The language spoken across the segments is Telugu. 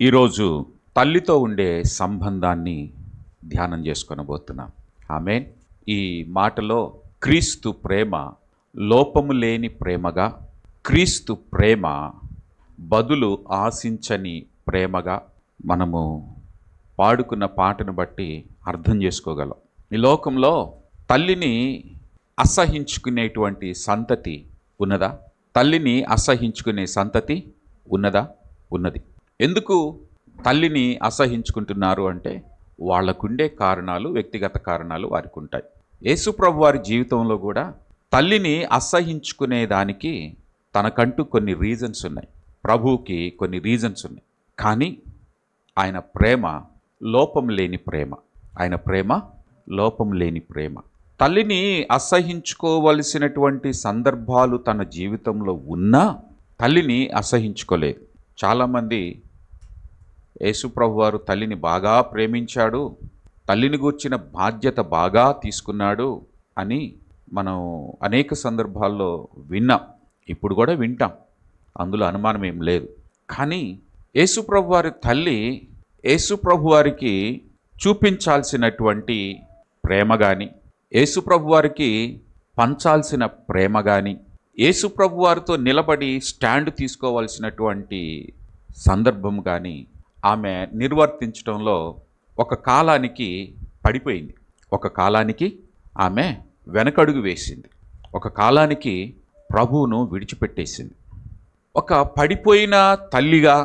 ఈరోజు తల్లితో ఉండే సంబంధాన్ని ధ్యానం చేసుకొనబోతున్నాం. ఆమేన్. ఈ మాటలో క్రీస్తు ప్రేమ లోపము లేని ప్రేమగా, క్రీస్తు ప్రేమ బదులు ఆశించని ప్రేమగా మనము పాడుకున్న పాటను బట్టి అర్థం చేసుకోగలం. ఈ లోకంలో తల్లిని అసహించుకునేటువంటి సంతతి ఉన్నదా? తల్లిని అసహించుకునే సంతతి ఉన్నదా? ఉన్నది. ఎందుకు తల్లిని అసహించుకుంటున్నారు అంటే వాళ్ళకుండే కారణాలు, వ్యక్తిగత కారణాలు వారికి ఉంటాయి. యేసుప్రభు వారి జీవితంలో కూడా తల్లిని అసహించుకునేదానికి తనకంటూ కొన్ని రీజన్స్ ఉన్నాయి. ప్రభువుకి కొన్ని రీజన్స్ ఉన్నాయి. కానీ ఆయన ప్రేమ లోపం లేని ప్రేమ. ఆయన ప్రేమ లోపం లేని ప్రేమ. తల్లిని అసహించుకోవలసినటువంటి సందర్భాలు తన జీవితంలో ఉన్నా తల్లిని అసహించుకోలేదు. చాలామంది యేసుప్రభు వారు తల్లిని బాగా ప్రేమించాడు, తల్లిని గూర్చిన బాధ్యత బాగా తీసుకున్నాడు అని మనం అనేక సందర్భాల్లో విన్నాం. ఇప్పుడు కూడా వింటాం, అందులో అనుమానం ఏం లేదు. కానీ యేసుప్రభు వారి తల్లి యేసుప్రభు వారికి చూపించాల్సినటువంటి ప్రేమ కానీ, యేసుప్రభు వారికి పంచాల్సిన ప్రేమ కానీ, యేసుప్రభు వారితో నిలబడి స్టాండ్ తీసుకోవాల్సినటువంటి సందర్భం కానీ ఆమె నిర్వర్తించడంలో ఒక కాలానికి పడిపోయింది. ఒక కాలానికి ఆమె వెనకడుగు వేసింది. ఒక కాలానికి ప్రభువును విడిచిపెట్టేసింది. ఒక పడిపోయిన తల్లిగా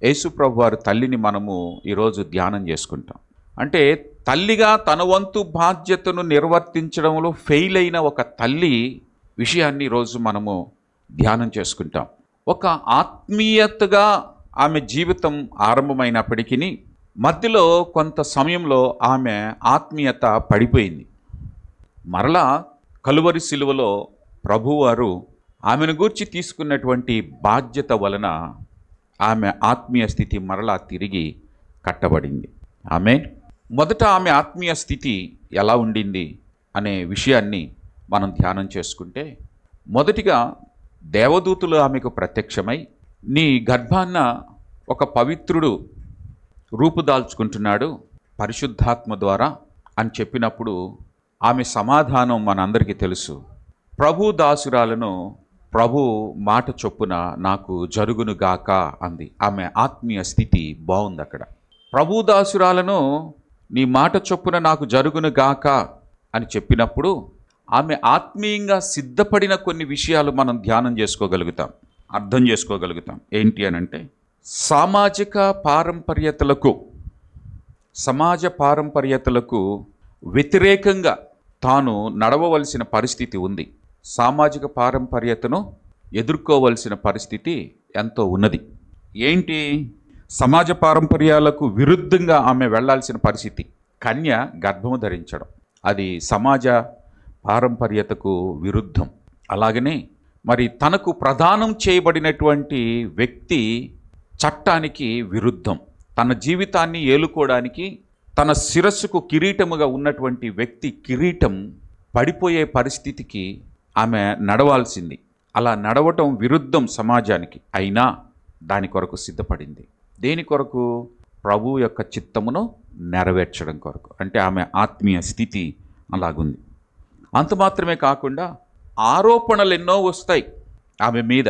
యేసుప్రభు వారి తల్లిని మనము ఈరోజు ధ్యానం చేసుకుంటాం. అంటే తల్లిగా తన వంతు బాధ్యతను నిర్వర్తించడంలో ఫెయిల్ అయిన ఒక తల్లి విషయాన్ని ఈరోజు మనము ధ్యానం చేసుకుంటాం. ఒక ఆత్మీయతగా ఆమె జీవితం ఆరంభమైనప్పటికీ మధ్యలో కొంత సమయంలో ఆమె ఆత్మీయత పడిపోయింది. మరలా కలువరి సిలువలో ప్రభువారు ఆమెను గూర్చి తీసుకున్నటువంటి బాధ్యత వలన ఆమె ఆత్మీయ స్థితి మరలా తిరిగి కట్టబడింది. ఆమేన్. మొదట ఆమె ఆత్మీయ స్థితి ఎలా ఉండింది అనే విషయాన్ని మనం ధ్యానం చేసుకుంటే, మొదటిగా దేవదూతులు ఆమెకు ప్రత్యక్షమై నీ గర్భాన్న ఒక పవిత్రుడు రూపుదాల్చుకుంటున్నాడు పరిశుద్ధాత్మ ద్వారా అని చెప్పినప్పుడు ఆమె సమాధానం మనందరికీ తెలుసు. ప్రభు దాసురాలను ప్రభు మాట చొప్పున నాకు జరుగునుగాక అంది. ఆమె ఆత్మీయ స్థితి బాగుంది. అక్కడ ప్రభు దాసురాలను నీ మాట చొప్పున నాకు జరుగునుగాక అని చెప్పినప్పుడు ఆమె ఆత్మీయంగా సిద్ధపడిన కొన్ని విషయాలు మనం ధ్యానం చేసుకోగలుగుతాం, అర్థం చేసుకోగలుగుతాం. ఏంటి అని అంటే, సమాజ పారంపర్యతలకు వ్యతిరేకంగా తాను నడవవలసిన పరిస్థితి ఉంది. సామాజిక పారంపర్యతను ఎదుర్కోవలసిన పరిస్థితి ఎంతో ఉన్నది. ఏంటి? సమాజ పారంపర్యాలకు విరుద్ధంగా ఆమె వెళ్లాల్సిన పరిస్థితి. కన్య గర్భము ధరించడం అది సమాజ పారంపర్యతకు విరుద్ధం. అలాగనే మరి తనకు ప్రదానం చేయబడినటువంటి వ్యక్తి చట్టానికి విరుద్ధం. తన జీవితాన్ని ఏలుకోవడానికి తన శిరస్సుకు కిరీటముగా ఉన్నటువంటి వ్యక్తి కిరీటం పడిపోయే పరిస్థితికి ఆమె నడవాల్సింది. అలా నడవటం విరుద్ధం సమాజానికి. అయినా దాని కొరకు సిద్ధపడింది. దేని కొరకు? ప్రభు యొక్క చిత్తమును నెరవేర్చడం కొరకు. అంటే ఆమె ఆత్మీయ స్థితి అలాగుంది. అంత మాత్రమే కాకుండా ఆరోపణలు ఎన్నో వస్తాయి ఆమె మీద.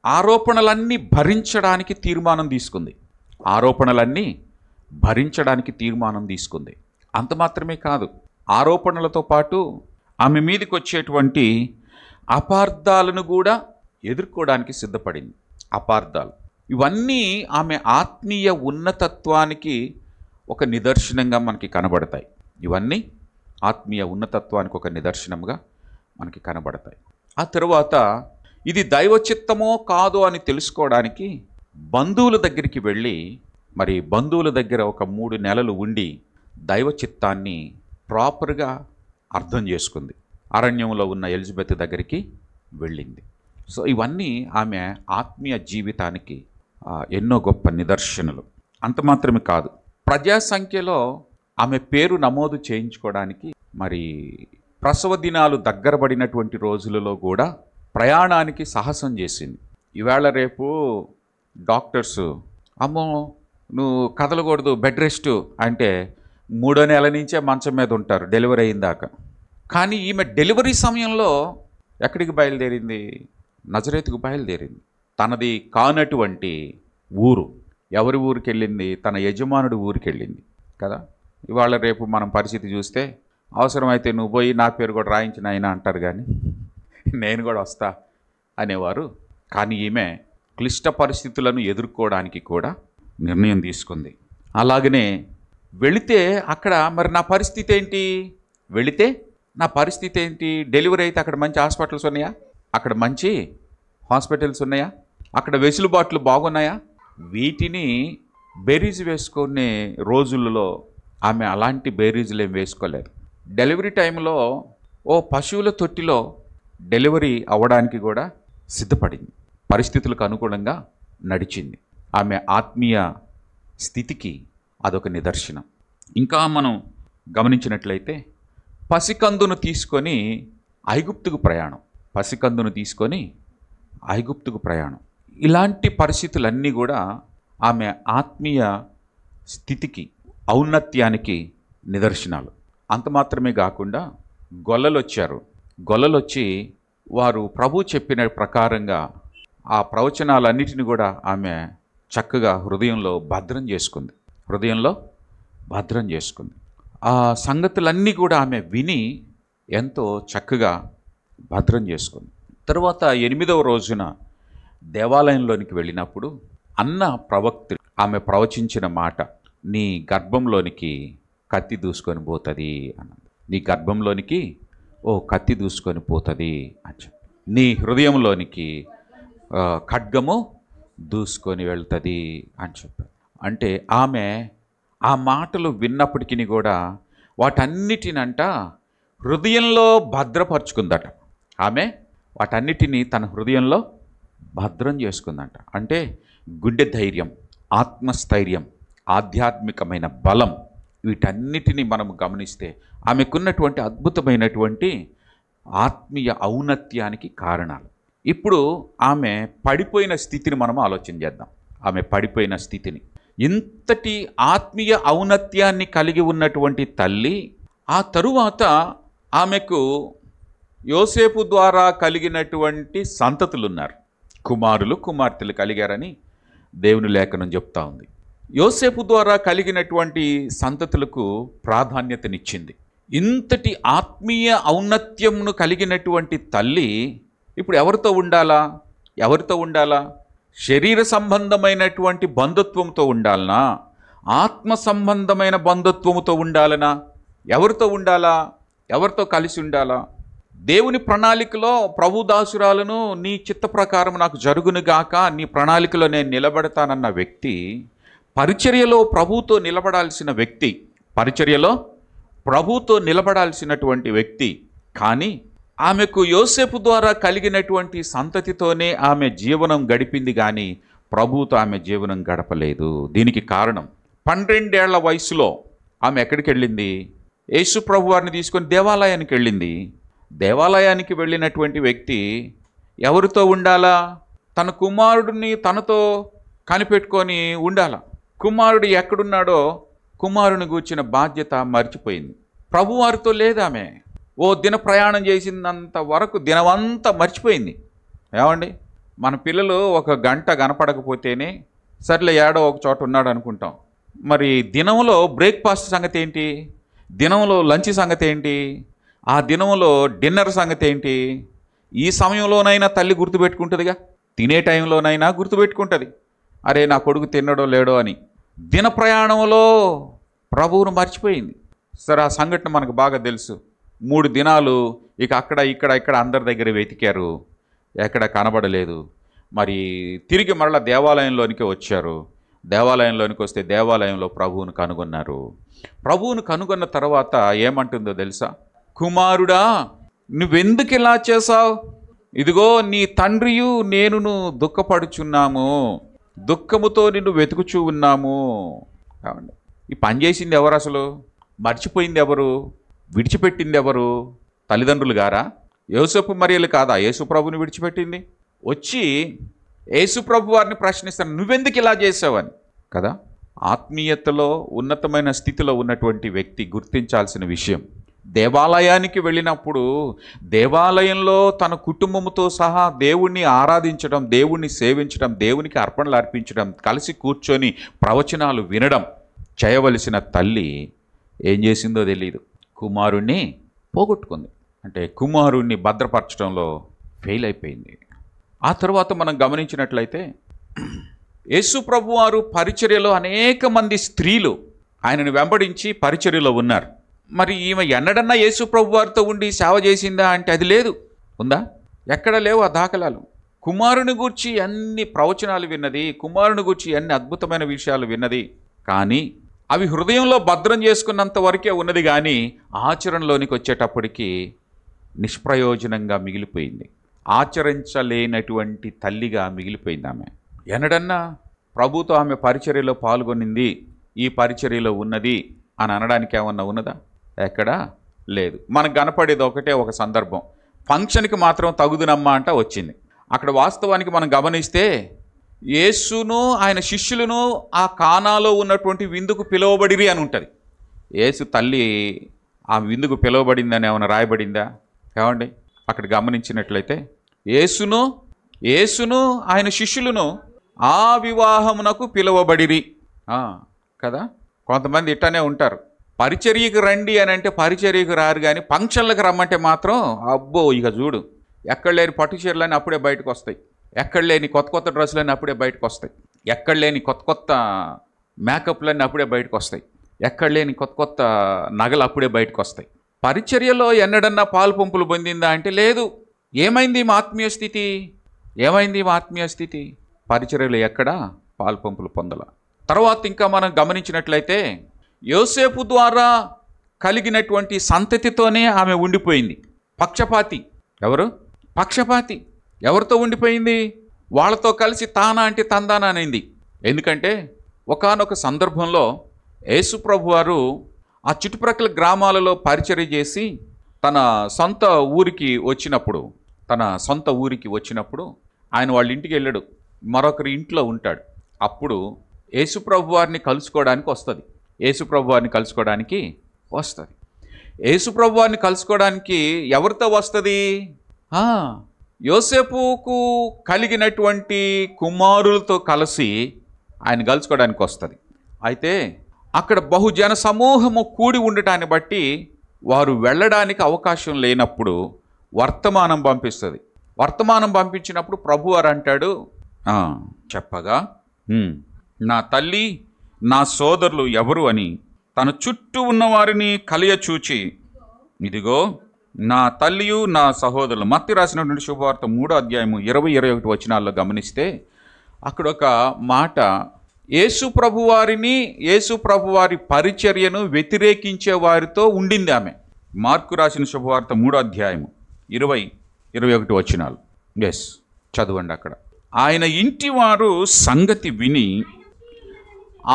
ఆరోపణలన్నీ భరించడానికి తీర్మానం తీసుకుంది. ఆరోపణలన్నీ భరించడానికి తీర్మానం తీసుకుంది. అంత మాత్రమే కాదు, ఆరోపణలతో పాటు ఆమె మీదకి వచ్చేటువంటి అపార్థాలను కూడా ఎదుర్కోవడానికి సిద్ధపడింది. అపార్థాలు ఇవన్నీ ఆమె ఆత్మీయ ఉన్నతత్వానికి ఒక నిదర్శనంగా మనకి కనబడతాయి. ఇవన్నీ ఆత్మీయ ఉన్నతత్వానికి ఒక నిదర్శనంగా మనకి కనబడతాయి. ఆ తరువాత ఇది దైవ చిత్తమో కాదో అని తెలుసుకోవడానికి బంధువుల దగ్గరికి వెళ్ళి, మరి బంధువుల దగ్గర ఒక 3 నెలలు ఉండి దైవ చిత్తాన్ని ప్రాపర్గా అర్థం చేసుకుంది. అరణ్యంలో ఉన్న ఎలిజబెత్ దగ్గరికి వెళ్ళింది. సో ఇవన్నీ ఆమె ఆత్మీయ జీవితానికి ఎన్నో గొప్ప నిదర్శనలు. అంత మాత్రమే కాదు, ప్రజా సంఖ్యలో ఆమె పేరు నమోదు చేయించుకోవడానికి మరి ప్రసవ దినాలు దగ్గర పడినటువంటి రోజులలో కూడా ప్రయాణానికి సాహసం చేసింది. ఈవేళ రేపు డాక్టర్స్ అమ్మో నువ్వు కదలకూడదు, బెడ్ రెస్ట్ అంటే 3వ నెల నుంచే మంచం మీద ఉంటారు డెలివరీ అయిందాక. కానీ ఈమె డెలివరీ సమయంలో ఎక్కడికి బయలుదేరింది? నజరేతుకు బయలుదేరింది. తనది కానటువంటి ఊరు. ఎవరి ఊరికి వెళ్ళింది? తన యజమానుడి ఊరికి వెళ్ళింది కదా. ఇవాళ రేపు మనం పరిస్థితి చూస్తే అవసరమైతే నువ్వు పోయి నా పేరు కూడా రాయించిన ఆయన అంటారు, కానీ నేను కూడా వస్తా అనేవారు. కానీ ఈమె క్లిష్ట పరిస్థితులను ఎదుర్కోవడానికి కూడా నిర్ణయం తీసుకుంది. అలాగనే వెళితే అక్కడ మరి నా పరిస్థితి ఏంటి? వెళితే నా పరిస్థితి ఏంటి? డెలివరీ అయితే అక్కడ మంచి హాస్పిటల్స్ ఉన్నాయా? అక్కడ మంచి హాస్పిటల్స్ ఉన్నాయా? అక్కడ వెసులుబాట్లు బాగున్నాయా? వీటిని బేరీజు వేసుకునే రోజులలో ఆమె అలాంటి బేరీజులు ఏం వేసుకోలేదు. డెలివరీ టైంలో ఓ పశువుల తొట్టిలో డెలివరీ అవ్వడానికి కూడా సిద్ధపడింది. పరిస్థితులకు అనుగుణంగా నడిచింది. ఆమె ఆత్మీయ స్థితికి అదొక నిదర్శనం. ఇంకా మనం గమనించినట్లయితే పసికందును తీసుకొని ఐగుప్తుకు ప్రయాణం. పసికందును తీసుకొని ఐగుప్తుకు ప్రయాణం. ఇలాంటి పరిస్థితులన్నీ కూడా ఆమె ఆత్మీయ స్థితికి, ఔన్నత్యానికి నిదర్శనాలు. అంత మాత్రమే కాకుండా గొల్లలొచ్చారు. గొల్లలొచ్చి వారు ప్రభు చెప్పిన ప్రకారంగా ఆ ప్రవచనాలన్నిటిని కూడా ఆమె చక్కగా హృదయంలో భద్రం చేసుకుంది. ఆ సంగతులన్నీ కూడా ఆమె విని ఎంతో చక్కగా భద్రం చేసుకుంది. తరువాత 8వ రోజున దేవాలయంలోనికి వెళ్ళినప్పుడు అన్న ప్రవక్త ఆమె ప్రవచించిన మాట, నీ గర్భంలోనికి కత్తి దూసుకొని పోతుంది అన్నది. నీ గర్భంలోనికి కత్తి దూసుకొని పోతుంది అని చెప్పి, నీ హృదయంలోనికి ఖడ్గము దూసుకొని వెళ్తుంది అని చెప్పారు. అంటే ఆమె ఆ మాటలు విన్నప్పటికీ కూడా వాటన్నిటినంట హృదయంలో భద్రపరుచుకుందట. ఆమె వాటన్నిటినీ తన హృదయంలో భద్రం చేసుకుందంట. అంటే గుండె ధైర్యం, ఆత్మస్థైర్యం, ఆధ్యాత్మికమైన బలం, వీటన్నిటినీ మనం గమనిస్తే ఆమెకున్నటువంటి అద్భుతమైనటువంటి ఆత్మీయ ఔన్నత్యానికి కారణాలు. ఇప్పుడు ఆమె పడిపోయిన స్థితిని మనం ఆలోచన చేద్దాం. ఆమె పడిపోయిన స్థితిని, ఇంతటి ఆత్మీయ ఔన్నత్యాన్ని కలిగి ఉన్నటువంటి తల్లి, ఆ తరువాత ఆమెకు యోసేపు ద్వారా కలిగినటువంటి సంతతులు ఉన్నారు. కుమారులు కుమార్తెలు కలిగారని దేవుని లేఖనం చెప్తా ఉంది. యోసేపు ద్వారా కలిగినటువంటి సంతతులకు ప్రాధాన్యతనిచ్చింది. ఇంతటి ఆత్మీయ ఔన్నత్యమును కలిగినటువంటి తల్లి ఇప్పుడు ఎవరితో ఉండాలా? శరీర సంబంధమైనటువంటి బంధుత్వంతో ఉండాలనా? ఆత్మ సంబంధమైన బంధుత్వముతో ఉండాలనా? ఎవరితో కలిసి ఉండాలా? దేవుని ప్రణాళికలో ప్రభుదాసురాలను నీ చిత్త ప్రకారం నాకు జరుగునుగాక, నీ ప్రణాళికలో నేను నిలబడతానన్న వ్యక్తి పరిచర్యలో ప్రభువుతో నిలబడాల్సినటువంటి వ్యక్తి. కానీ ఆమెకు యోసేపు ద్వారా కలిగినటువంటి సంతతితోనే ఆమె జీవనం గడిపింది, కానీ ప్రభువుతో ఆమె జీవనం గడపలేదు. దీనికి కారణం 12 ఏళ్ల వయసులో ఆమె ఎక్కడికి వెళ్ళింది? యేసు ప్రభు వారిని తీసుకొని దేవాలయానికి వెళ్ళింది. దేవాలయానికి వెళ్ళినటువంటి వ్యక్తి ఎవరితో ఉండాలా? తన కుమారుడిని తనతో కనిపెట్టుకొని ఉండాలా. కుమారుడు ఎక్కడున్నాడో కుమారుని గూర్చిన బాధ్యత మర్చిపోయింది. ప్రభువారితో లేదామె. దిన ప్రయాణం చేసినంత వరకు దినమంతా మర్చిపోయింది. ఏమండి, మన పిల్లలు 1 గంట కనపడకపోతేనే సర్లే ఏడో ఒక చోట ఉన్నాడు అనుకుంటాం. మరి దినంలో బ్రేక్ఫాస్ట్ సంగతి ఏంటి? దినంలో లంచ్ సంగతి ఏంటి? ఆ దినంలో డిన్నర్ సంగతి ఏంటి? ఈ సమయంలోనైనా తల్లి గుర్తుపెట్టుకుంటుందిగా, తినే టైంలోనైనా గుర్తుపెట్టుకుంటుంది, అరే నా కొడుకు తిన్నడో లేడో అని. దిన ప్రయాణంలో ప్రభువును మర్చిపోయింది. సరే, ఆ సంఘటన మనకు బాగా తెలుసు. 3 దినాలు ఇక అక్కడ ఇక్కడ అందరి దగ్గర వెతికారు, ఎక్కడ కనబడలేదు. మరి తిరిగి మరలా దేవాలయంలోనికి వచ్చారు. దేవాలయంలోనికి వస్తే దేవాలయంలో ప్రభువును కనుగొన్నారు. ప్రభువును కనుగొన్న తర్వాత ఏమంటుందో తెలుసా? కుమారుడా, నువ్వెందుకు ఇలా చేశావు? ఇదిగో నీ తండ్రియు నేనును దుఃఖపడుచున్నాము, దుఃఖముతో నిన్ను వెతుకుచూ ఉన్నాము. కావండి, ఈ పని చేసింది ఎవరు? అసలు మర్చిపోయింది ఎవరు? విడిచిపెట్టింది ఎవరు? తల్లిదండ్రులు గారా? యోసేపు మరియలు కాదా యేసుప్రభుని విడిచిపెట్టింది? వచ్చి యేసుప్రభు వారిని ప్రశ్నిస్తాను, నువ్వెందుకు ఇలా చేసావని కదా. ఆత్మీయతలో ఉన్నతమైన స్థితిలో ఉన్నటువంటి వ్యక్తి గుర్తించాల్సిన విషయం, దేవాలయానికి వెళ్ళినప్పుడు దేవాలయంలో తన కుటుంబంతో సహా దేవుణ్ణి ఆరాధించడం, దేవుణ్ణి సేవించడం, దేవునికి అర్పణలు అర్పించడం, కలిసి కూర్చొని ప్రవచనాలు వినడం చేయవలసిన తల్లి ఏం చేసిందో తెలియదు. కుమారుణ్ణి పోగొట్టుకుంది. అంటే కుమారుణ్ణి భద్రపరచడంలో ఫెయిల్ అయిపోయింది. ఆ తర్వాత మనం గమనించినట్లయితే యేసు ప్రభువారు పరిచర్యలో అనేక మంది స్త్రీలు ఆయనను వెంబడించి పరిచర్యలో ఉన్నారు. మరి ఈమె ఎన్నడన్నా యేసు ప్రభువారితో ఉండి సేవ చేసిందా అంటే అది లేదు. ఉందా? ఎక్కడ లేవు ఆ దాఖలాలు. కుమారుని గూర్చి అన్ని ప్రవచనాలు విన్నది, కుమారుని గూర్చి అన్ని అద్భుతమైన విషయాలు విన్నది, కానీ అవి హృదయంలో భద్రం చేసుకున్నంత వరకే ఉన్నది, కానీ ఆచరణలోనికి వచ్చేటప్పటికి నిష్ప్రయోజనంగా మిగిలిపోయింది. ఆచరించలేనటువంటి తల్లిగా మిగిలిపోయింది ఆమె. ఎన్నడన్నా ప్రభుతో ఆమె పరిచర్యలో పాల్గొనింది, ఈ పరిచర్యలో ఉన్నది అని అనడానికి ఏమన్నా ఉన్నదా? ఎక్కడా లేదు. మనకు కనపడేది ఒకటే ఒక సందర్భం, ఫంక్షన్కి మాత్రం తగుదునమ్మా అంట వచ్చింది. అక్కడ వాస్తవానికి మనం గమనిస్తే యేసును ఆయన శిష్యులను ఆ కానాలో ఉన్నటువంటి విందుకు పిలువబడిరి అని ఉంటుంది. యేసు తల్లి ఆ విందుకు పిలువబడిందని ఏమైనా రాయబడిందా? ఏమండి, అక్కడ గమనించినట్లయితే యేసును ఆయన శిష్యులను ఆ వివాహమునకు పిలువబడిరి కదా. కొంతమంది ఇట్టనే ఉంటారు, పరిచర్యకు రండి అని అంటే పరిచర్యకు రారు, కానీ ఫంక్షన్లకు రమ్మంటే మాత్రం అబ్బో ఇక చూడు, ఎక్కడ లేని పట్టు చీరలని అప్పుడే బయటకు వస్తాయి, ఎక్కడ లేని కొత్త కొత్త డ్రెస్సులన్నీ అప్పుడే బయటకు వస్తాయి, ఎక్కడ లేని కొత్త కొత్త మేకప్లన్నీ అప్పుడే బయటకు వస్తాయి, ఎక్కడ లేని కొత్త కొత్త నగలు అప్పుడే బయటకు వస్తాయి. పరిచర్యలో ఎన్నడన్నా పాలు పంపులు పొందిందా అంటే లేదు. ఏమైంది మా ఆత్మీయ స్థితి? ఏమైంది మా ఆత్మీయ స్థితి? పరిచర్యలు ఎక్కడా పాలు పంపులు పొందల. తర్వాత ఇంకా మనం గమనించినట్లయితే యోసేపు ద్వారా కలిగినటువంటి సంతతితోనే ఆమె ఉండిపోయింది. పక్షపాతి. ఎవరు? పక్షపాతి. ఎవరితో ఉండిపోయింది? వాళ్ళతో కలిసి తానా అంటే తందానా అనింది. ఎందుకంటే ఒకానొక సందర్భంలో యేసు ప్రభువారు ఆ చుట్టుప్రక్కల గ్రామాలలో పరిచర్య చేసి తన సొంత ఊరికి వచ్చినప్పుడు ఆయన వాళ్ళ ఇంటికి వెళ్ళాడు, మరొకరి ఇంట్లో ఉంటాడు. అప్పుడు యేసు ప్రభువారిని కలుసుకోవడానికి వస్తుంది. యేసు ప్రభువారిని కలుసుకోవడానికి ఎవరితో వస్తుంది? యోసేపుకు కలిగినటువంటి కుమారులతో కలిసి ఆయన కలుసుకోవడానికి వస్తుంది. అయితే అక్కడ బహుజన సమూహము కూడి ఉండటాన్ని బట్టి వారు వెళ్ళడానికి అవకాశం లేనప్పుడు వర్తమానం పంపిస్తుంది. వర్తమానం పంపించినప్పుడు ప్రభువారు అంటాడు, చెప్పగా నా తల్లి నా సోదరులు ఎవరు అని తన చుట్టూ ఉన్నవారిని కలియచూచి, ఇదిగో నా తల్లియు నా సహోదరులు. మత్తయి రాసినటువంటి శుభవార్త 3వ అధ్యాయము 20-21 వచనాల్లో గమనిస్తే అక్కడ ఒక మాట, యేసు ప్రభువారి పరిచర్యను వ్యతిరేకించే వారితో ఉండింది ఆమె. మార్కు రాసిన శుభవార్త 3వ అధ్యాయము 20-21 వచనాలు. చదవండి. అక్కడ ఆయన ఇంటి వారు సంగతి విని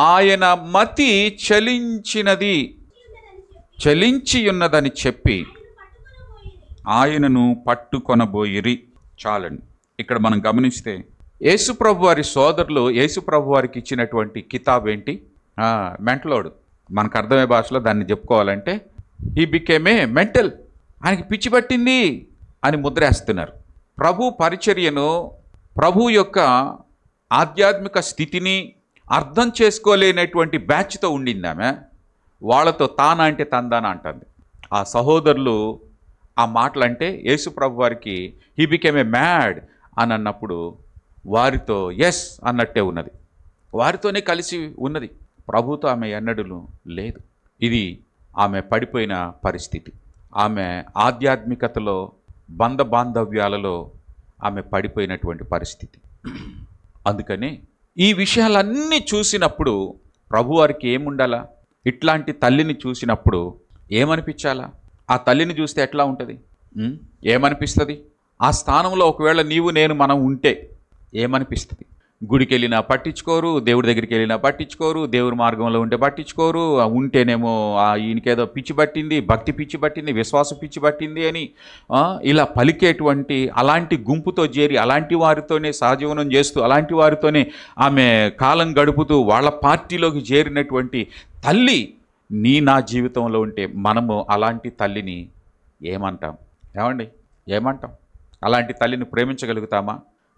ఆయన మతి చలించి ఉన్నదని చెప్పి ఆయనను పట్టుకొనబోయిరి. చాలండి. ఇక్కడ మనం గమనిస్తే యేసు ప్రభువారి సోదరులు యేసు ప్రభువారికి ఇచ్చినటువంటి కితాబ్ ఏంటి? మెంటలోడు. మనకు అర్థమయ్యే భాషలో దాన్ని చెప్పుకోవాలంటే హీ బికేమ్ ఏ మెంటల్, ఆయనకి పిచ్చి పట్టింది అని ముద్రేస్తున్నారు. ప్రభు పరిచర్యను, ప్రభు యొక్క ఆధ్యాత్మిక స్థితిని అర్థం చేసుకోలేనటువంటి బ్యాచ్తో ఉండింది ఆమె. వాళ్ళతో తానా అంటే తందానా అంటుంది. ఆ సహోదరులు ఆ మాటలంటే యేసు ప్రభు వారికి హీ బికేమ్ ఏ మ్యాడ్ అని అన్నప్పుడు వారితో ఎస్ అన్నట్టే ఉన్నది, వారితోనే కలిసి ఉన్నది. ప్రభుతో ఆమె ఎన్నడూ లేదు. ఇది ఆమె పడిపోయిన పరిస్థితి. ఆమె ఆధ్యాత్మికతలో, బంధ బాంధవ్యాలలో ఆమె పడిపోయినటువంటి పరిస్థితి. అందుకని ఈ విషయాలన్నీ చూసినప్పుడు ప్రభువారికి ఏముండాలా? ఇట్లాంటి తల్లిని చూసినప్పుడు ఏమనిపించాలా? ఆ తల్లిని చూస్తే ఎట్లా ఉంటుంది? ఏమనిపిస్తుంది? ఆ స్థానంలో ఒకవేళ నీవు నేను మనం ఉంటే ఏమనిపిస్తుంది? గుడికి వెళ్ళినా పట్టించుకోరు, దేవుడి దగ్గరికి వెళ్ళినా పట్టించుకోరు, దేవుడి మార్గంలో ఉంటే పట్టించుకోరు, ఉంటేనేమో ఈయనకేదో పిచ్చి పట్టింది, భక్తి పిచ్చి పట్టింది, విశ్వాస పిచ్చి పట్టింది అని ఇలా పలికేటువంటి అలాంటి గుంపుతో చేరి అలాంటి వారితోనే సహజీవనం చేస్తూ అలాంటి వారితోనే ఆమె కాలం గడుపుతూ వాళ్ళ పార్టీలోకి చేరినటువంటి తల్లి నా జీవితంలో ఉంటే మనము అలాంటి తల్లిని ఏమంటాం? ఏమంటాం? అలాంటి తల్లిని ప్రేమించగలుగుతామా?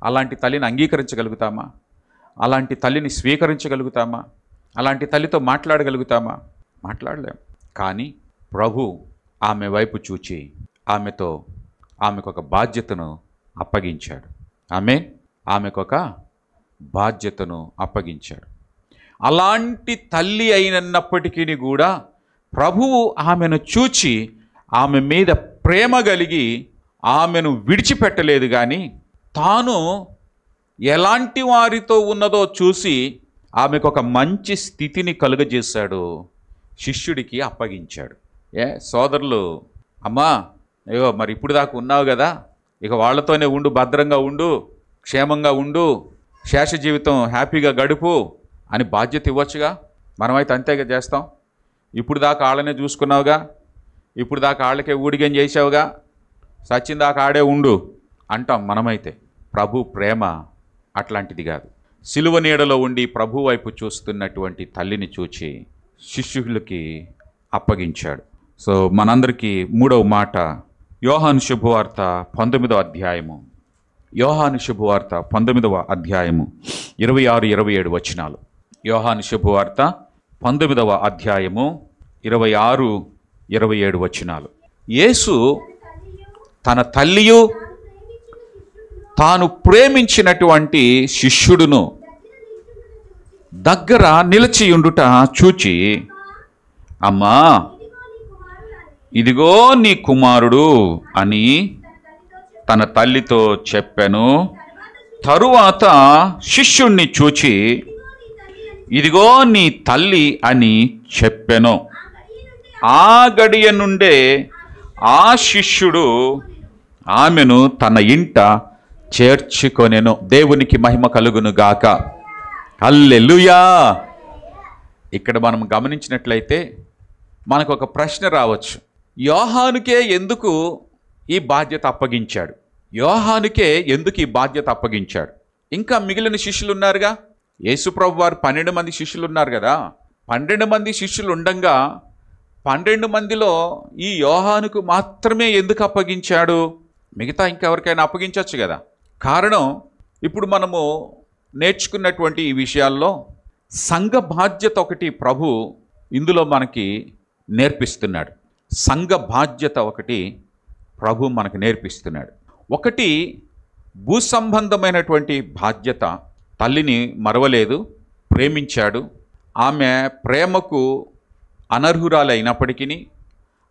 అలాంటి తల్లిని అంగీకరించగలుగుతామా? అలాంటి తల్లిని స్వీకరించగలుగుతామా? అలాంటి తల్లితో మాట్లాడగలుగుతామా? మాట్లాడలేం. కానీ ప్రభు ఆమె వైపు చూచి ఆమెకొక బాధ్యతను అప్పగించాడు. ఆమెకొక బాధ్యతను అప్పగించాడు. అలాంటి తల్లి అయినప్పటికీ కూడా ప్రభువు ఆమెను చూచి ఆమె మీద ప్రేమ కలిగి ఆమెను విడిచిపెట్టలేదు. కానీ తాను ఎలాంటి వారితో ఉన్నదో చూసి ఆమెకు ఒక మంచి స్థితిని కలుగజేశాడు, శిష్యుడికి అప్పగించాడు. సోదరులు, అమ్మా మరి ఇప్పుడు దాకా ఉన్నావు కదా, ఇక వాళ్ళతోనే ఉండు, భద్రంగా ఉండు, క్షేమంగా ఉండు, శేష జీవితం హ్యాపీగా గడుపు అని బాధ్యత ఇవ్వచ్చుగా. మనమైతే అంతేగా చేస్తాం. ఇప్పుడు దాకా వాళ్ళనే చూసుకున్నావుగా, ఇప్పుడు దాకా వాళ్ళకే ఊడిగం చేసావుగా, సచిన్ దాకా ఆడే ఉండు అంటాం మనమైతే. ప్రభు ప్రేమ అట్లాంటిది కాదు. సిలువ నీడలో ఉండి ప్రభు వైపు చూస్తున్నటువంటి తల్లిని చూచి శిష్యులకి అప్పగించాడు. సో మనందరికీ మూడవ మాట యోహాను శుభవార్త 19వ అధ్యాయము. యోహాను శుభవార్త 19వ అధ్యాయము 26-27 వచనాలు. యోహాను శుభవార్త 19వ అధ్యాయము 26-27 వచనాలు. యేసు తన తల్లియు తాను ప్రేమించినటువంటి శిష్యుడును దగ్గర నిలిచియుండుట చూచి, అమ్మా ఇదిగో నీ కుమారుడు అని తన తల్లితో చెప్పెను. తరువాత శిష్యుణ్ణి చూచి, ఇదిగో నీ తల్లి అని చెప్పెను. ఆ గడియ నుండే ఆ శిష్యుడు ఆమెను తన ఇంట చేర్చుకొనెను. దేవునికి మహిమ కలుగును గాక. హల్లెలూయా. ఇక్కడ మనం గమనించినట్లయితే మనకు ఒక ప్రశ్న రావచ్చు. యోహానుకే ఎందుకు ఈ బాధ్యత అప్పగించాడు? యోహానుకే ఎందుకు ఈ బాధ్యత అప్పగించాడు? ఇంకా మిగిలిన శిష్యులు ఉన్నారుగా. యేసుప్రభు వారు 12 మంది శిష్యులు ఉన్నారు కదా. 12 మంది శిష్యులు ఉండంగా 12 మందిలో ఈ యోహానుకు మాత్రమే ఎందుకు అప్పగించాడు? మిగతా ఇంకెవరికైనా అప్పగించవచ్చు కదా. కారణం, ఇప్పుడు మనము నేర్చుకున్నటువంటి ఈ విషయాల్లో సంఘ బాధ్యత ఒకటి ప్రభు ఇందులో మనకి నేర్పిస్తున్నాడు. సంఘ బాధ్యత ఒకటి ప్రభు మనకు నేర్పిస్తున్నాడు. ఒకటి భూసంబంధమైనటువంటి బాధ్యత. తల్లిని మరవలేదు, ప్రేమించాడు. ఆమె ప్రేమకు అనర్హురాలైనప్పటికీ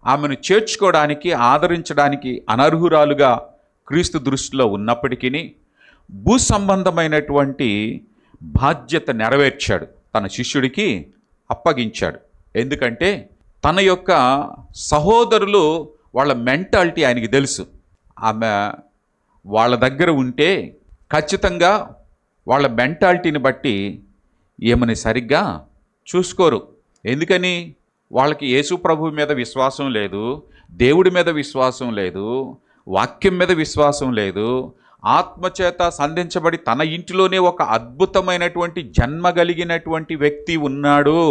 ఆమెను చేర్చుకోవడానికి, ఆదరించడానికి అనర్హురాలుగా క్రీస్తు దృష్టిలో ఉన్నప్పటికీ భూసంబంధమైనటువంటి బాధ్యత నెరవేర్చాడు, తన శిష్యుడికి అప్పగించాడు. ఎందుకంటే తన యొక్క సహోదరులు వాళ్ళ మెంటాలిటీ ఆయనకి తెలుసు. ఆమె వాళ్ళ దగ్గర ఉంటే ఖచ్చితంగా వాళ్ళ మెంటాలిటీని బట్టి ఏమని సరిగ్గా చూసుకోరు. ఎందుకని? వాళ్ళకి యేసు ప్రభు మీద విశ్వాసం లేదు, దేవుడి మీద విశ్వాసం లేదు, వాక్యం మీద విశ్వాసం లేదు. ఆత్మచేత సంధించబడి తన ఇంటిలోనే ఒక అద్భుతమైనటువంటి జన్మ కలిగినటువంటి వ్యక్తి ఉన్నాడు.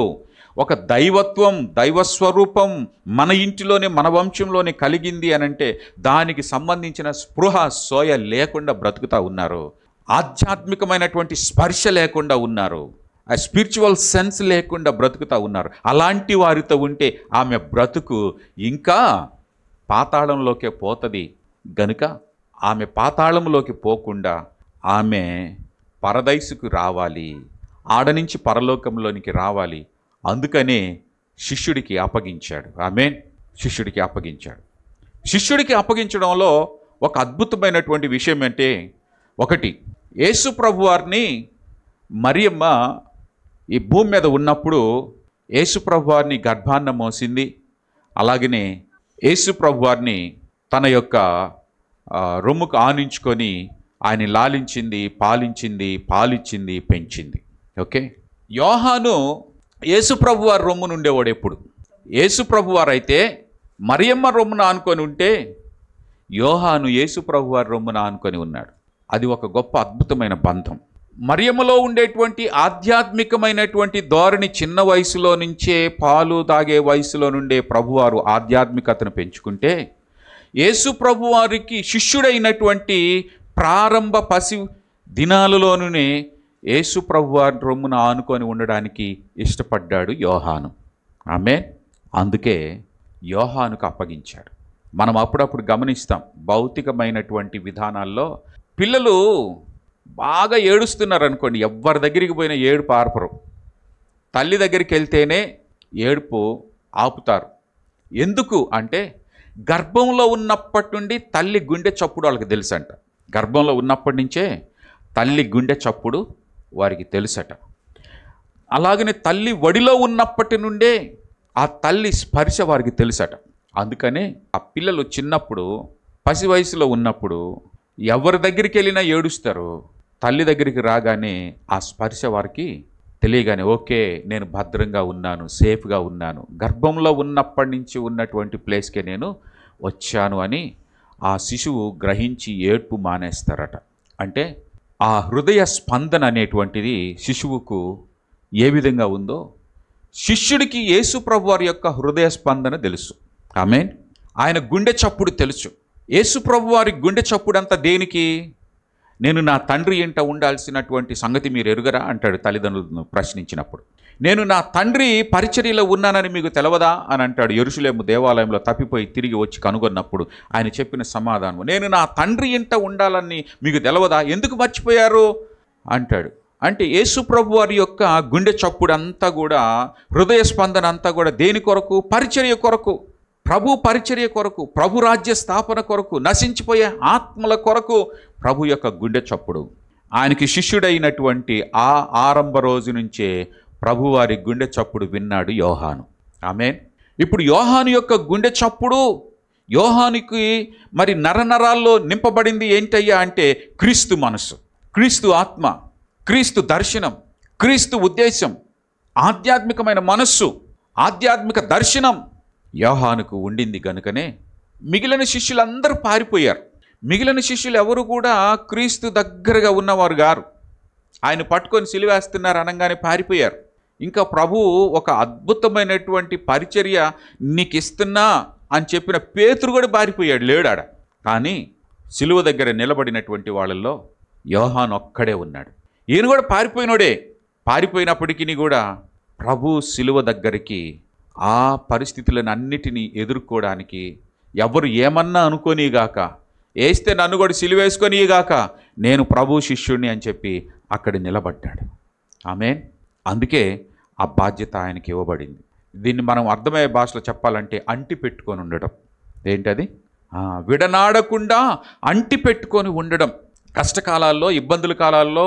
ఒక దైవత్వం, దైవస్వరూపం మన ఇంటిలోనే, మన వంశంలోనే కలిగింది అనంటే దానికి సంబంధించిన స్పృహ, సోయ లేకుండా బ్రతుకుతూ ఉన్నారు. ఆధ్యాత్మికమైనటువంటి స్పర్శ లేకుండా ఉన్నారు. ఆ స్పిరిచువల్ సెన్స్ లేకుండా బ్రతుకుతూ ఉన్నారు. అలాంటి వారితో ఉంటే ఆమె బ్రతుకు ఇంకా పాతాళంలోకే పోతుంది. గనుక ఆమె పాతాళంలోకి పోకుండా ఆమె పరదైసుకు రావాలి, ఆడ నుంచి పరలోకంలోనికి రావాలి. అందుకనే శిష్యుడికి అప్పగించాడు. ఆమేన్. శిష్యుడికి అప్పగించాడు. శిష్యుడికి అప్పగించడంలో ఒక అద్భుతమైనటువంటి విషయం అంటే, ఒకటి, యేసు ప్రభు వారిని మరియమ్మ ఈ భూమి మీద ఉన్నప్పుడు యేసు ప్రభు వారిని గర్భాన్న మోసింది. అలాగనే యేసు ప్రభు వారిని తన యొక్క రొమ్ముకు ఆనించుకొని ఆయన లాలించింది, పాలించింది, పాలిచ్చింది, పెంచింది. ఓకే. యోహాను యేసుప్రభు వారి రొమ్మున ఉండేవాడు. ఎప్పుడు యేసుప్రభు వారు అయితే మరియమ్మ రొమ్మున ఆనుకొని ఉంటే, యోహాను యేసుప్రభు వారి రొమ్మున ఆనుకొని ఉన్నాడు. అది ఒక గొప్ప అద్భుతమైన బంధం. మరియమ్మలో ఉండేటువంటి ఆధ్యాత్మికమైనటువంటి ధోరణి చిన్న వయసులో నుంచే, పాలు తాగే వయసులో నుండే ప్రభువారు ఆధ్యాత్మికతను పెంచుకుంటే, యేసు ప్రభువారికి శిష్యుడైనటువంటి ప్రారంభ పసి దినాలలోనే యేసు ప్రభువారి రొమ్మున ఆనుకొని ఉండడానికి ఇష్టపడ్డాడు యోహాను. ఆమేన్. అందుకే యోహానుకు అప్పగించాడు. మనం అప్పుడప్పుడు గమనిస్తాం, భౌతికమైనటువంటి విధానాల్లో పిల్లలు బాగా ఏడుస్తున్నారు అనుకోండి, ఎవరి దగ్గరికి పోయినా ఏడుపు ఆర్పరు. తల్లి దగ్గరికి వెళ్తేనే ఏడుపు ఆపుతారు. ఎందుకు అంటే, గర్భంలో ఉన్నప్పటి నుండి తల్లి గుండె చప్పుడు వాళ్ళకి తెలుసంట. గర్భంలో ఉన్నప్పటి నుంచే తల్లి గుండె చప్పుడు వారికి తెలుసట. అలాగనే తల్లి ఒడిలో ఉన్నప్పటి నుండే ఆ తల్లి స్పర్శ వారికి తెలుసట. అందుకనే ఆ పిల్లలు చిన్నప్పుడు, పసి వయసులో ఉన్నప్పుడు ఎవరి దగ్గరికి వెళ్ళినా ఏడుస్తారు. తల్లి దగ్గరికి రాగానే ఆ స్పర్శ వారికి తెలియగానే, ఓకే నేను భద్రంగా ఉన్నాను, సేఫ్గా ఉన్నాను, గర్భంలో ఉన్నప్పటి నుంచి ఉన్నటువంటి ప్లేస్కే నేను వచ్చాను అని ఆ శిశువు గ్రహించి ఏడ్పు మానేస్తారట. అంటే ఆ హృదయ స్పందన అనేటువంటిది శిశువుకు ఏ విధంగా ఉందో, శిష్యుడికి యేసు ప్రభు వారి యొక్క హృదయ స్పందన తెలుసు. ఆమేన్. ఆయన గుండె చప్పుడు తెలుసు. యేసు ప్రభు వారి గుండె చప్పుడు అంతా దేనికి? నేను నా తండ్రి ఇంట ఉండాల్సినటువంటి సంగతి మీరు ఎరుగరా అంటాడు తల్లిదండ్రులను ప్రశ్నించినప్పుడు. నేను నా తండ్రి పరిచర్యలో ఉన్నానని మీకు తెలవదా అని అంటాడు యెరూషలేము దేవాలయంలో తప్పిపోయి తిరిగి వచ్చి కనుగొన్నప్పుడు ఆయన చెప్పిన సమాధానం, నేను నా తండ్రి ఇంట ఉండాలని మీకు తెలవదా, ఎందుకు మర్చిపోయారు అంటాడు. అంటే యేసు ప్రభు వారి యొక్క గుండె చప్పుడు అంతా కూడా, హృదయ స్పందన అంతా కూడా దేని కొరకు? పరిచర్య కొరకు, ప్రభు పరిచర్య కొరకు, ప్రభు రాజ్య స్థాపన కొరకు, నశించిపోయే ఆత్మల కొరకు ప్రభు యొక్క గుండె చప్పుడు. ఆయనకి శిష్యుడైనటువంటి ఆ ఆరంభ రోజు నుంచే ప్రభువారి గుండె చప్పుడు విన్నాడు యోహాను. ఆమేన్. ఇప్పుడు యోహాను యొక్క గుండె చప్పుడు, యోహానుకి మరి నరనరాల్లో నింపబడింది ఏంటయ్యా అంటే, క్రీస్తు మనసు, క్రీస్తు ఆత్మ, క్రీస్తు దర్శనం, క్రీస్తు ఉద్దేశం, ఆధ్యాత్మికమైన మనస్సు, ఆధ్యాత్మిక దర్శనం యోహానుకు ఉండింది కనుకనే మిగిలిన శిష్యులందరూ పారిపోయారు. మిగిలిన శిష్యులు ఎవరు కూడా క్రీస్తు దగ్గరగా ఉన్నవారు గారు. ఆయన పట్టుకొని సిలువేస్తున్నారు అనగానే పారిపోయారు. ఇంకా ప్రభువు ఒక అద్భుతమైనటువంటి పరిచర్య నీకు ఇస్తున్నా అని చెప్పిన పేతురు కూడా పారిపోయాడు, లేడాడ. కానీ సిలువ దగ్గర నిలబడినటువంటి వాళ్ళల్లో యోహాను ఒక్కడే ఉన్నాడు. ఈయన కూడా పారిపోయినోడే. పారిపోయినప్పటికీ కూడా ప్రభు సిలువ దగ్గరికి ఆ పరిస్థితులను అన్నిటినీ ఎదుర్కోవడానికి, ఎవరు ఏమన్నా అనుకోనిగాక, వేస్తే నన్ను కూడా సిలువేసుకొనిగాక, నేను ప్రభు శిష్యుడిని అని చెప్పి అక్కడ నిలబడ్డాడు. ఆమేన్. అందుకే ఆ బాధ్యత ఆయనకి ఇవ్వబడింది. దీన్ని మనం అర్థమయ్యే భాషలో చెప్పాలంటే అంటి పెట్టుకొని ఉండడం. ఏంటది? విడనాడకుండా అంటి పెట్టుకొని ఉండడం. కష్టకాలాల్లో, ఇబ్బందుల కాలాల్లో,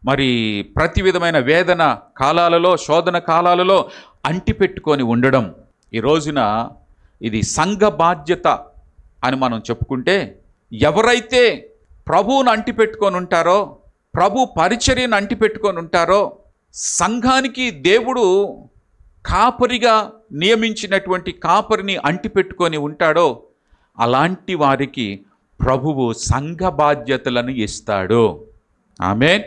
మరి ప్రతి విధమైన వేదన కాలాలలో, శోధన కాలాలలో అంటి పెట్టుకొని ఉండడం. ఈ రోజున ఇది సంఘ బాధ్యత అని మనం చెప్పుకుంటే, ఎవరైతే ప్రభువును అంటిపెట్టుకొని ఉంటారో, ప్రభు పరిచర్యను అంటిపెట్టుకొని ఉంటారో, సంఘానికి దేవుడు కాపరిగా నియమించినటువంటి కాపరిని అంటిపెట్టుకొని ఉంటాడో, అలాంటి వారికి ప్రభువు సంఘ బాధ్యతలను ఇస్తాడు. ఆమేన్.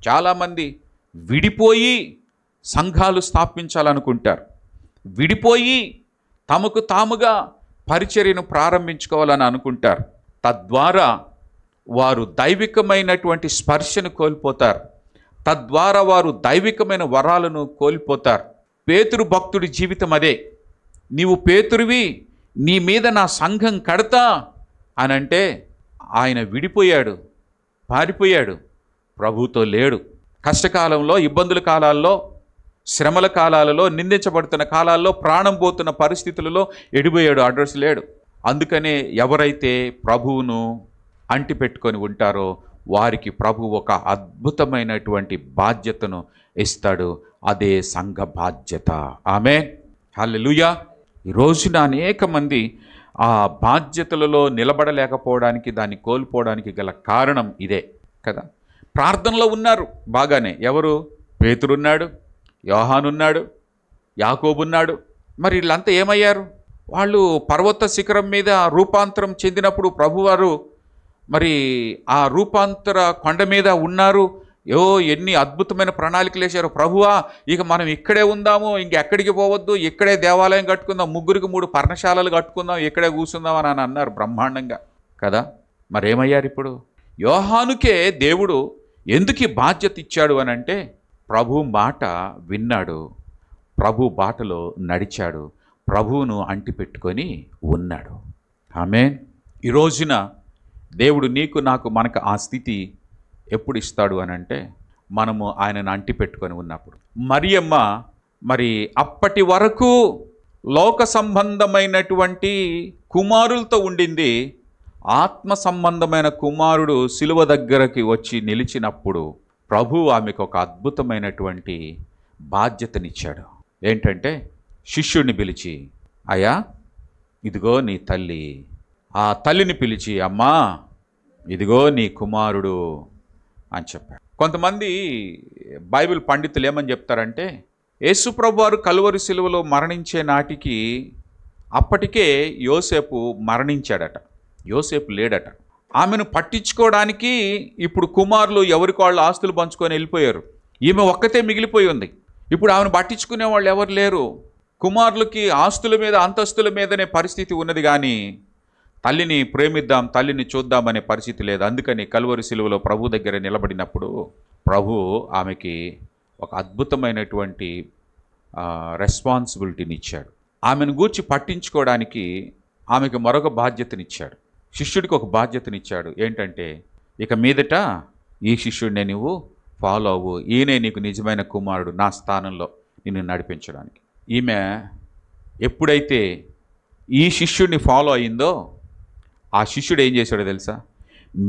చాలామంది విడిపోయి సంఘాలు స్థాపించాలనుకుంటారు, విడిపోయి తమకు తాముగా పరిచర్యను ప్రారంభించుకోవాలని అనుకుంటారు. తద్వారా వారు దైవికమైనటువంటి స్పర్శను కోల్పోతారు. తద్వారా వారు దైవికమైన వరాలను కోల్పోతారు. పేతురు భక్తుడి జీవితం అదే. నీవు పేతురువి, నీ మీద నా సంఘం కడతా అనంటే ఆయన విడిపోయాడు, పారిపోయాడు, ప్రభుతో లేడు. కష్టకాలంలో, ఇబ్బందుల కాలాల్లో, శ్రమల కాలాలలో, నిందించబడుతున్న కాలాల్లో, ప్రాణం పోతున్న పరిస్థితులలో ఎడిపోయాడు, అడ్రస్ లేడు. అందుకనే ఎవరైతే ప్రభువును అంటిపెట్టుకొని ఉంటారో వారికి ప్రభు ఒక అద్భుతమైనటువంటి బాధ్యతను ఇస్తాడు. అదే సంఘ బాధ్యత. ఆమేన్. హల్లెలూయా. ఈ రోజున అనేక మంది ఆ బాధ్యతలలో నిలబడలేకపోవడానికి, దాన్ని కోల్పోవడానికి గల కారణం ఇదే. కదా. ప్రార్థనలో ఉన్నారు బాగానే. ఎవరు? పేతురున్నాడు, యోహానున్నాడు, యాకోబున్నాడు. మరి వీళ్ళంతా ఏమయ్యారు? వాళ్ళు పర్వత శిఖరం మీద రూపాంతరం చెందినప్పుడు ప్రభువారు మరి ఆ రూపాంతర కొండ మీద ఉన్నారు. ఎన్ని అద్భుతమైన ప్రణాళికలు వేశారు. ప్రభువా, ఇక మనం ఇక్కడే ఉందాము, ఇంకెక్కడికి పోవద్దు, ఇక్కడే దేవాలయం కట్టుకుందాం, 3 పర్ణశాలలు కట్టుకుందాం, ఇక్కడే కూర్చుందాం అని అన్నారు బ్రహ్మాండంగా కదా. మరేమయ్యారు ఇప్పుడు? యోహానుకే దేవుడు ఎందుకు ఈ బాధ్యత ఇచ్చాడు అని అంటే, ప్రభు మాట విన్నాడు, ప్రభు బాటలో నడిచాడు, ప్రభువును అంటిపెట్టుకొని ఉన్నాడు. ఆమేన్. ఈ రోజున దేవుడు నీకు నాకు మనకు ఆ స్థితి ఎప్పుడు ఇస్తాడు అని అంటే, మనము ఆయనను అంటిపెట్టుకొని ఉన్నప్పుడు. మరియమ్మ మరి అప్పటి వరకు లోక సంబంధమైనటువంటి కుమారులతో ఉండింది. ఆత్మ సంబంధమైన కుమారుడు శిలువ దగ్గరకి వచ్చి నిలిచినప్పుడు ప్రభు ఆమెకు ఒక అద్భుతమైనటువంటి బాధ్యతనిచ్చాడు. ఏంటంటే, శిష్యుడిని పిలిచి, అయ్యా ఇదిగో నీ తల్లి. ఆ తల్లిని పిలిచి, అమ్మా ఇదిగో నీ కుమారుడు అని చెప్పాడు. కొంతమంది బైబిల్ పండితులు ఏమని చెప్తారంటే, యేసుప్రభు వారు కలువరి శిలువలో మరణించే నాటికి అప్పటికే యోసేపు మరణించాడట, యోసేపు లేడట. ఆమెను పట్టించుకోవడానికి ఇప్పుడు కుమారులు ఎవరికి వాళ్ళు ఆస్తులు పంచుకొని వెళ్ళిపోయారు. ఈమె ఒక్కతే మిగిలిపోయి ఉంది. ఇప్పుడు ఆమెను పట్టించుకునే వాళ్ళు ఎవరు లేరు. కుమారులకి ఆస్తుల మీద అంతస్తుల మీదనే పరిస్థితి ఉన్నది, కానీ తల్లిని ప్రేమిద్దాం, తల్లిని చూద్దామనే పరిస్థితి లేదు. అందుకని కలువరి శిలువలో ప్రభు దగ్గర నిలబడినప్పుడు ప్రభు ఆమెకి ఒక అద్భుతమైనటువంటి రెస్పాన్సిబిలిటీని ఇచ్చాడు. ఆమెను గూర్చి పట్టించుకోవడానికి ఆమెకు మరొక బాధ్యతనిచ్చాడు. శిష్యుడికి ఒక బాధ్యతనిచ్చాడు. ఏంటంటే, ఇక మీదట ఈ శిష్యుడినే నువ్వు ఫాలో అవ్వు, ఈయనే నీకు నిజమైన కుమారుడు, నా స్థానంలో నిన్ను నడిపించడానికి. ఈమె ఎప్పుడైతే ఈ శిష్యుడిని ఫాలో అయిందో, ఆ శిష్యుడు ఏం చేశాడో తెలుసా?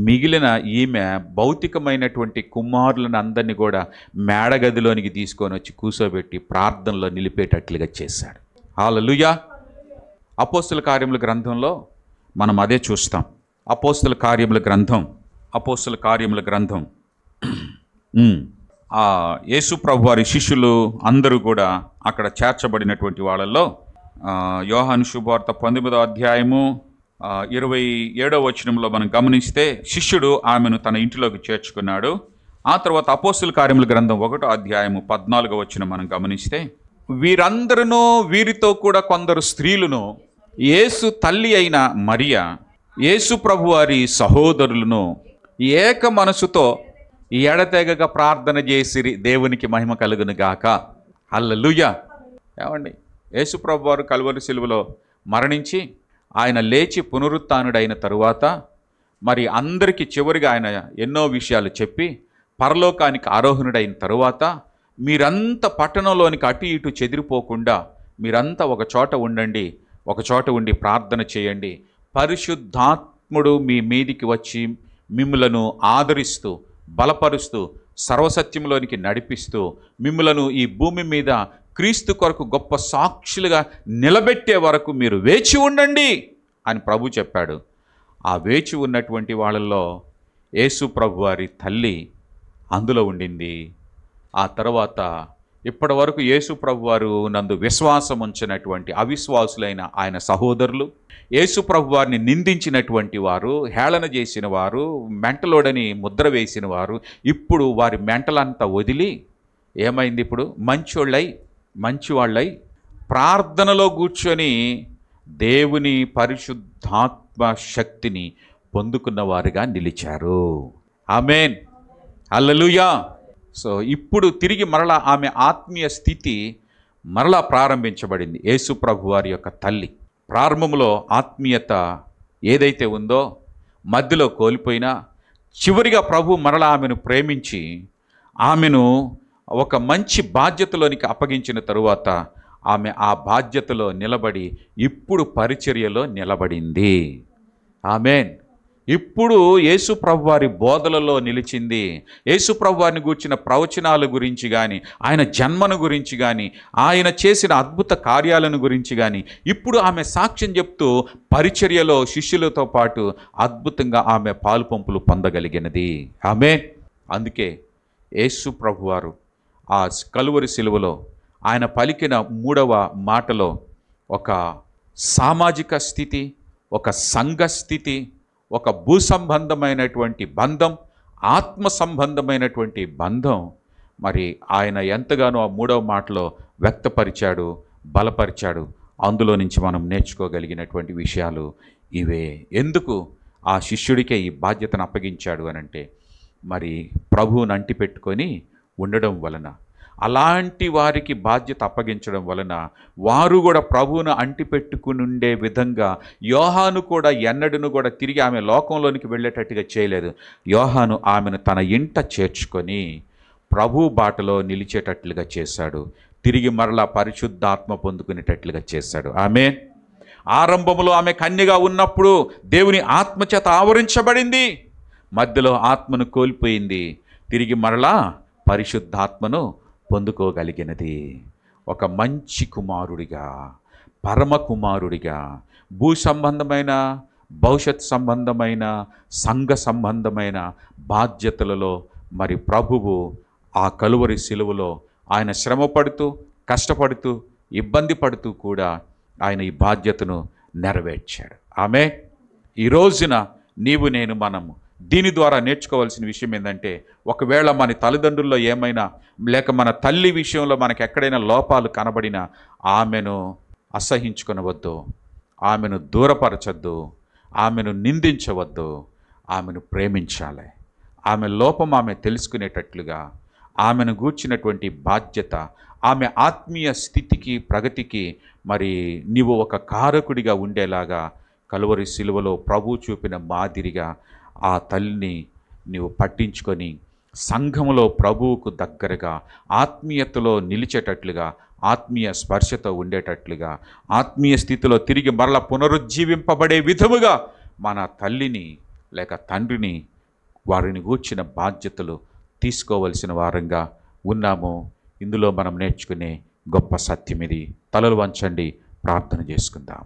మిగిలిన ఈమె భౌతికమైనటువంటి కుమారులను అందరినీ కూడా మేడగదిలోనికి తీసుకొని వచ్చి కూర్చోబెట్టి ప్రార్థనలో నిలిపేటట్లుగా చేశాడు. హల్లెలూయా. అపోస్తల కార్యముల గ్రంథంలో మనం అదే చూస్తాం. అపోస్తల కార్యముల గ్రంథం యేసు ప్రభు వారి శిష్యులు అందరూ కూడా అక్కడ చేర్చబడినటువంటి వాళ్ళల్లో యోహాను శుభవార్త 19వ అధ్యాయము 27వ వచనంలో మనం గమనిస్తే, శిష్యుడు ఆమెను తన ఇంటిలోకి చేర్చుకున్నాడు. ఆ తర్వాత అపోస్తల కార్యముల గ్రంథం 1వ అధ్యాయము 14వ వచనం మనం గమనిస్తే, వీరందరూ వీరితో కూడా కొందరు స్త్రీలను, యేసు తల్లి అయిన మరియ, యేసు ప్రభు వారి సహోదరులను ఏక మనసుతో ఎడతెగక ప్రార్థన చేసిరి, దేవునికి మహిమ కలుగును గాక. హల్లెలూయా. ఏమండి, యేసు ప్రభు వారు కలువరి శిలువలో మరణించి ఆయన లేచి పునరుత్థానుడైన తరువాత మరి అందరికీ చివరిగా ఆయన ఎన్నో విషయాలు చెప్పి పరలోకానికి ఆరోహణుడైన తరువాత, మీరంతా పట్టణంలోనికి అటు ఇటు చెదిరిపోకుండా మీరంతా ఒక చోట ఉండండి, ఒక చోట ఉండి ప్రార్థన చేయండి, పరిశుద్ధాత్ముడు మీ మీదికి వచ్చి మిమ్ములను ఆదరిస్తూ బలపరుస్తూ సర్వసత్యంలోనికి నడిపిస్తూ మిమ్ములను ఈ భూమి మీద క్రీస్తు కొరకు గొప్ప సాక్షులుగా నిలబెట్టే వరకు మీరు వేచి ఉండండి అని ప్రభు చెప్పాడు. ఆ వేచి ఉన్నటువంటి వాళ్ళల్లో యేసు ప్రభు వారి తల్లి అందులో ఉండింది. ఆ తర్వాత ఇప్పటి వరకు యేసు ప్రభు వారు నందు విశ్వాసం ఉంచినటువంటి అవిశ్వాసులైన ఆయన సహోదరులు, యేసు ప్రభు వారిని నిందించినటువంటి వారు, హేళన చేసిన వారు, మెంటలోడని ముద్ర వేసిన వారు, ఇప్పుడు వారి మెంటలంతా వదిలి ఏమైంది? ఇప్పుడు మంచివాళ్ళై ప్రార్థనలో కూర్చొని దేవుని పరిశుద్ధాత్మ శక్తిని పొందుకున్న వారుగా నిలిచారు. ఆమేన్. హల్లెలూయా. సో ఇప్పుడు తిరిగి మరలా ఆమె ఆత్మీయ స్థితి మరలా ప్రారంభించబడింది. యేసు ప్రభు వారి యొక్క తల్లి ప్రారంభంలో ఆత్మీయత ఏదైతే ఉందో మధ్యలో కోల్పోయినా, చివరిగా ప్రభు మరలా ఆమెను ప్రేమించి ఆమెను ఒక మంచి బాధ్యతలోనికి అప్పగించిన తరువాత ఆమె ఆ బాధ్యతలో నిలబడి ఇప్పుడు పరిచర్యలో నిలబడింది. ఆమేన్. ఇప్పుడు యేసు ప్రభువారి బోధలలో నిలిచింది. యేసు ప్రభువారిని గూర్చిన ప్రవచనాల గురించి కానీ, ఆయన జన్మను గురించి కానీ, ఆయన చేసిన అద్భుత కార్యాలను గురించి కానీ ఇప్పుడు ఆమె సాక్ష్యం చెప్తూ పరిచర్యలో శిష్యులతో పాటు అద్భుతంగా ఆమె పాలుపంపులు పొందగలిగినది. అందుకే యేసు ప్రభువారు ఆ కలువరి శిలువలో ఆయన పలికిన 3వ మాటలో ఒక సామాజిక స్థితి, ఒక సంఘ స్థితి, ఒక భూ సంబంధమైనటువంటి బంధం, ఆత్మ సంబంధమైనటువంటి బంధం మరి ఆయన ఎంతగానో ఆ 3వ మాటలో వ్యక్తపరిచాడు, బలపరిచాడు. అందులో నుంచి మనం నేర్చుకోగలిగినటువంటి విషయాలు ఇవే. ఎందుకు ఆ శిష్యుడికే ఈ బాధ్యతను అప్పగించాడు అనంటే, మరి ప్రభువుని అంటిపెట్టుకొని ఉండడం వలన, అలాంటి వారికి బాధ్యత అప్పగించడం వలన వారు కూడా ప్రభువును అంటిపెట్టుకుని ఉండే విధంగా యోహాను కూడా ఎన్నడను కూడా తిరిగి ఆమె లోకంలోనికి వెళ్ళేటట్టుగా చేయలేదు. యోహాను ఆమెను తన ఇంట చేర్చుకొని ప్రభు బాటలో నిలిచేటట్లుగా చేశాడు. తిరిగి మరలా పరిశుద్ధాత్మ పొందుకునేటట్లుగా చేశాడు. ఆరంభంలో ఆమె కన్యగా ఉన్నప్పుడు దేవుని ఆత్మచేత ఆవరించబడింది. మధ్యలో ఆత్మను కోల్పోయింది. తిరిగి మరలా పరిశుద్ధాత్మను పొందుకోగలిగినది. ఒక మంచి కుమారుడిగా, పరమ కుమారుడిగా, భూ సంబంధమైన, భవిష్యత్ సంబంధమైన, సంఘ సంబంధమైన బాధ్యతలలో మరి ప్రభువు ఆ కలువరి శిలువలో ఆయన శ్రమపడుతూ, కష్టపడుతూ, ఇబ్బంది పడుతూ కూడా ఆయన ఈ బాధ్యతను నెరవేర్చాడు. ఈ రోజున నీవు నేను మనము దీని ద్వారా నేర్చుకోవాల్సిన విషయం ఏంటంటే, ఒకవేళ మన తల్లిదండ్రుల్లో ఏమైనా లేక మన తల్లి విషయంలో మనకు ఎక్కడైనా లోపాలు కనబడినా ఆమెను అసహించుకొనవద్దు, ఆమెను దూరపరచొద్దు, ఆమెను నిందించవద్దు, ఆమెను ప్రేమించాలి. ఆమె లోపం ఆమె తెలుసుకునేటట్లుగా ఆమెను గూర్చినటువంటి బాధ్యత, ఆమె ఆత్మీయ స్థితికి, ప్రగతికి మరి నీవు ఒక కారకుడిగా ఉండేలాగా కలువరి శిలువలో ప్రభు చూపిన మాదిరిగా ఆ తల్లిని నీవు పట్టించుకొని సంఘములో ప్రభువుకు దగ్గరగా ఆత్మీయతలో నిలిచేటట్లుగా, ఆత్మీయ స్పర్శతో ఉండేటట్లుగా, ఆత్మీయ స్థితిలో తిరిగి మరల పునరుజ్జీవింపబడే విధముగా మన తల్లిని లేక తండ్రిని, వారిని గూర్చిన బాధ్యతలు తీసుకోవలసిన వారంగా ఉన్నాము. ఇందులో మనం నేర్చుకునే గొప్ప సత్యం ఇది. తలలు వంచండి, ప్రార్థన చేసుకుందాం.